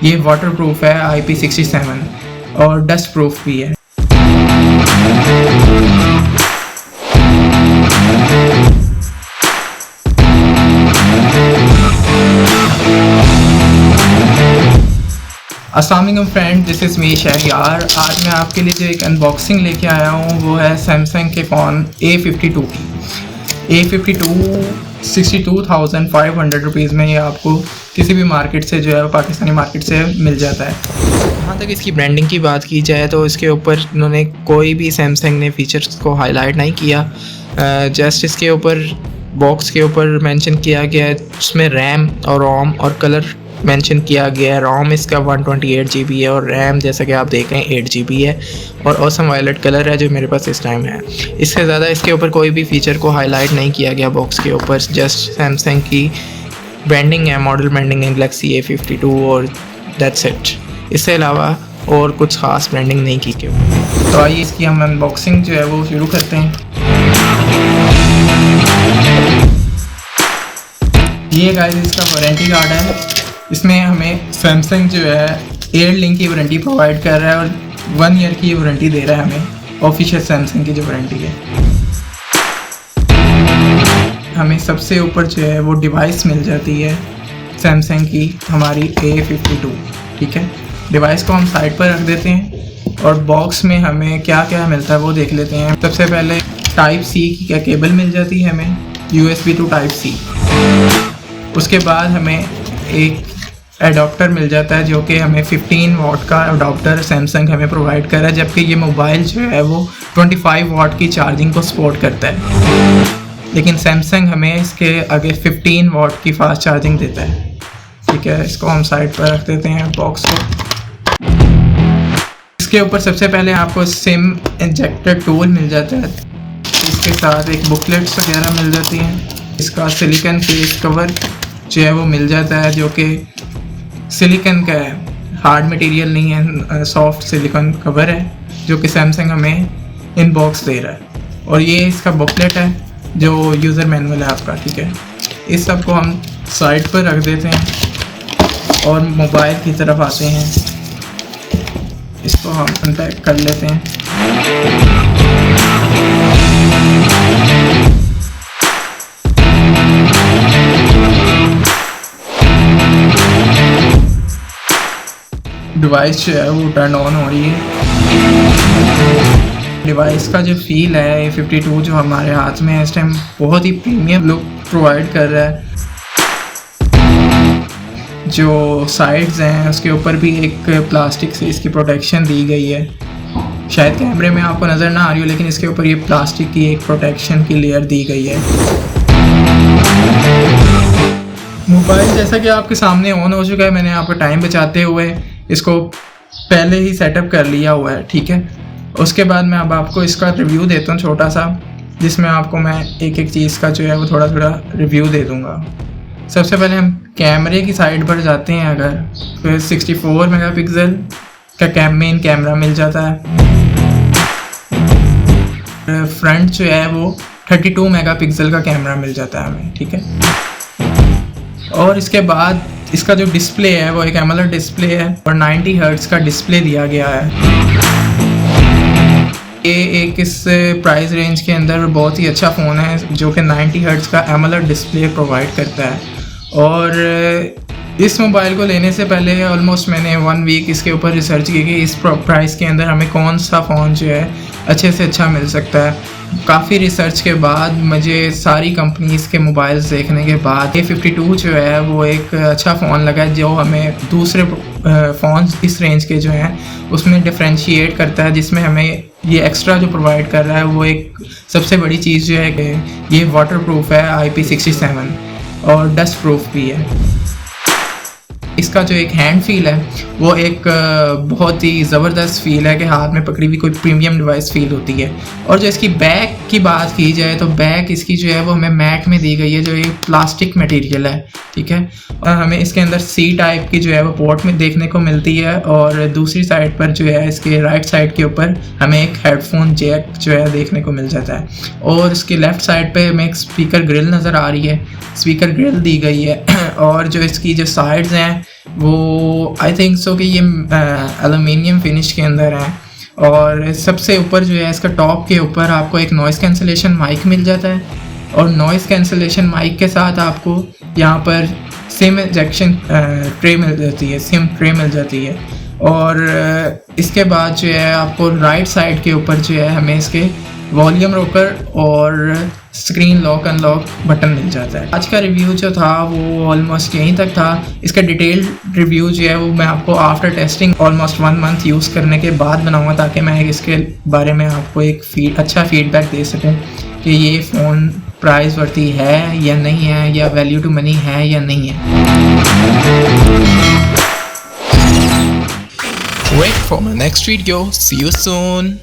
ये water proof है IP67 और डस्ट प्रूफ भी है। अस्सलाम वालेकुम friend, this is me Shahriyar. आज मैं आपके लिए जो एक अनबॉक्सिंग लेके आया हूँ वो है सैमसंग के फ़ोन A52 की। A52 62,500 रुपीज़ में ये आपको किसी भी मार्केट से जो है पाकिस्तानी मार्केट से मिल जाता है। जहाँ तक इसकी ब्रांडिंग की बात की जाए तो इसके ऊपर इन्होंने कोई भी सैमसंग ने फीचर्स को हाईलाइट नहीं किया। जस्ट इसके ऊपर बॉक्स के ऊपर मेंशन किया गया है, उसमें रैम और रोम और कलर मेंशन किया गया है। रोम इसका 128 GB है और रैम जैसा कि आप देख रहे हैं 8 GB है और ऑसम वायलेट कलर है जो मेरे पास इस टाइम है। इससे ज़्यादा इसके ऊपर कोई भी फीचर को हाईलाइट नहीं किया गया बॉक्स के ऊपर। जस्ट सैमसंग की ब्रांडिंग है, मॉडल ब्रांडिंग है गैलेक्सी A52 और दैट्स इट। इससे अलावा और कुछ ख़ास ब्रांडिंग नहीं की गई। तो आइए इसकी हम अनबॉक्सिंग जो है वो शुरू करते हैं। ये गाइस इसका वारंटी कार्ड है। इसमें हमें सैमसंग जो है एयरलिंक की वारंटी प्रोवाइड कर रहा है और 1 ईयर की वारंटी दे रहा है हमें, ऑफिशियल सैमसंग की जो वारंटी है। हमें सबसे ऊपर जो है वो डिवाइस मिल जाती है सैमसंग की, हमारी A52। ठीक है, डिवाइस को हम साइड पर रख देते हैं और बॉक्स में हमें क्या क्या मिलता है वो देख लेते हैं। सबसे पहले Type-C की क्या केबल मिल जाती है हमें, USB to Type-C। उसके बाद हमें एक एडाप्टर मिल जाता है जो कि हमें 15 वाट का एडाप्टर सैमसंग हमें प्रोवाइड कर रहा है, जबकि ये मोबाइल जो है वो 25 वाट की चार्जिंग को सपोर्ट करता है, लेकिन सैमसंग हमें इसके आगे 15 वाट की फास्ट चार्जिंग देता है। ठीक है, इसको हम साइड पर रख देते हैं बॉक्स को। इसके ऊपर सबसे पहले आपको सिम इंजेक्टर टूल मिल जाता है, इसके साथ एक बुकलेट्स वगैरह मिल जाती हैं। इसका सिलिकॉन फेस कवर जो है वो मिल जाता है जो कि सिलिकॉन का है, हार्ड मटेरियल नहीं है, सॉफ्ट सिलिकॉन कवर है जो कि सैमसंग हमें इन बॉक्स दे रहा है। और ये इसका बुकलेट है जो यूज़र मैनुअल है आपका। ठीक है, इस सब को हम साइड पर रख देते हैं और मोबाइल की तरफ आते हैं। इसको हम अनपैक कर लेते हैं। डिवाइस जो है वो टर्न ऑन हो रही है। डिवाइस का जो फील है A52 जो हमारे हाथ में है इस टाइम बहुत ही प्रीमियम लुक प्रोवाइड कर रहा है। जो साइड्स हैं उसके ऊपर भी एक प्लास्टिक से इसकी प्रोटेक्शन दी गई है। शायद कैमरे में आपको नज़र ना आ रही हो, लेकिन इसके ऊपर ये प्लास्टिक की एक प्रोटेक्शन की लेयर दी गई है। मोबाइल जैसा कि आपके सामने ऑन हो चुका है, मैंने आपका टाइम बचाते हुए इसको पहले ही सेटअप कर लिया हुआ है। ठीक है, उसके बाद मैं अब आपको इसका रिव्यू देता हूँ छोटा सा, जिसमें आपको मैं एक एक चीज़ का जो है वो थोड़ा थोड़ा रिव्यू दे दूँगा। सबसे पहले हम कैमरे की साइड पर जाते हैं। अगर फिर 64 मेगापिक्सल का मेन कैमरा मिल जाता है। फ्रंट जो है वो 32 मेगापिक्सल का कैमरा मिल जाता है हमें। ठीक है, और इसके बाद इसका जो डिस्प्ले है वो एक एमोलेड डिस्प्ले है और 90 हर्ट्ज़ का डिस्प्ले दिया गया है। ये एक इस प्राइस रेंज के अंदर बहुत ही अच्छा फ़ोन है जो कि 90 हर्ट्ज़ का एमोलेड डिस्प्ले प्रोवाइड करता है। और इस मोबाइल को लेने से पहले ऑलमोस्ट मैंने 1 वीक इसके ऊपर रिसर्च की कि इस प्राइस के अंदर हमें कौन सा फ़ोन जो है अच्छे से अच्छा मिल सकता है। काफ़ी रिसर्च के बाद मुझे सारी कंपनीज़ के मोबाइल्स देखने के बाद A52 जो है वो एक अच्छा फ़ोन लगा जो हमें दूसरे फ़ोन्स इस रेंज के जो हैं उसमें डिफ्रेंशिएट करता है, जिसमें हमें ये एक्स्ट्रा जो प्रोवाइड कर रहा है वो एक सबसे बड़ी चीज़ जो है कि ये वाटर प्रूफ है IP67 और डस्ट प्रूफ भी है। इसका जो एक हैंड फील है वो एक बहुत ही ज़बरदस्त फील है कि हाथ में पकड़ी हुई कोई प्रीमियम डिवाइस फील होती है। और जो इसकी बैक की बात की जाए तो बैक इसकी जो है वो हमें मैट में दी गई है जो एक प्लास्टिक मटेरियल है। ठीक है, और हमें इसके अंदर C टाइप की जो है वो पोर्ट में देखने को मिलती है और दूसरी साइड पर जो है इसके राइट साइड के ऊपर हमें एक हेडफोन जैक जो है देखने को मिल जाता है। और इसकी लेफ़्ट साइड पे हमें एक स्पीकर ग्रिल नज़र आ रही है, स्पीकर ग्रिल दी गई है। और जो इसकी जो साइड्स हैं वो आई थिंक सो कि ये एलुमिनियम फिनिश के अंदर है। और सबसे ऊपर जो है इसका टॉप के ऊपर आपको एक नॉइज़ कैंसलेशन माइक मिल जाता है, और नॉइज़ कैंसलेशन माइक के साथ आपको यहाँ पर सिम इंजेक्शन ट्रे मिल जाती है, सिम ट्रे मिल जाती है। और इसके बाद जो है आपको राइट साइड के ऊपर जो है हमें इसके वॉल्यूम रोकर और स्क्रीन लॉक अनलॉक बटन मिल जाता है। आज का रिव्यू जो था वो ऑलमोस्ट यहीं तक था। इसका डिटेल रिव्यू जो है वो मैं आपको after testing almost 1 month use करने के बाद बनाऊंगा, ताकि मैं इसके बारे में आपको एक अच्छा फीडबैक दे सकूं कि ये फ़ोन प्राइस वर्ती है या नहीं है, या वैल्यू टू मनी है या नहीं है। Wait for my next video. See you soon.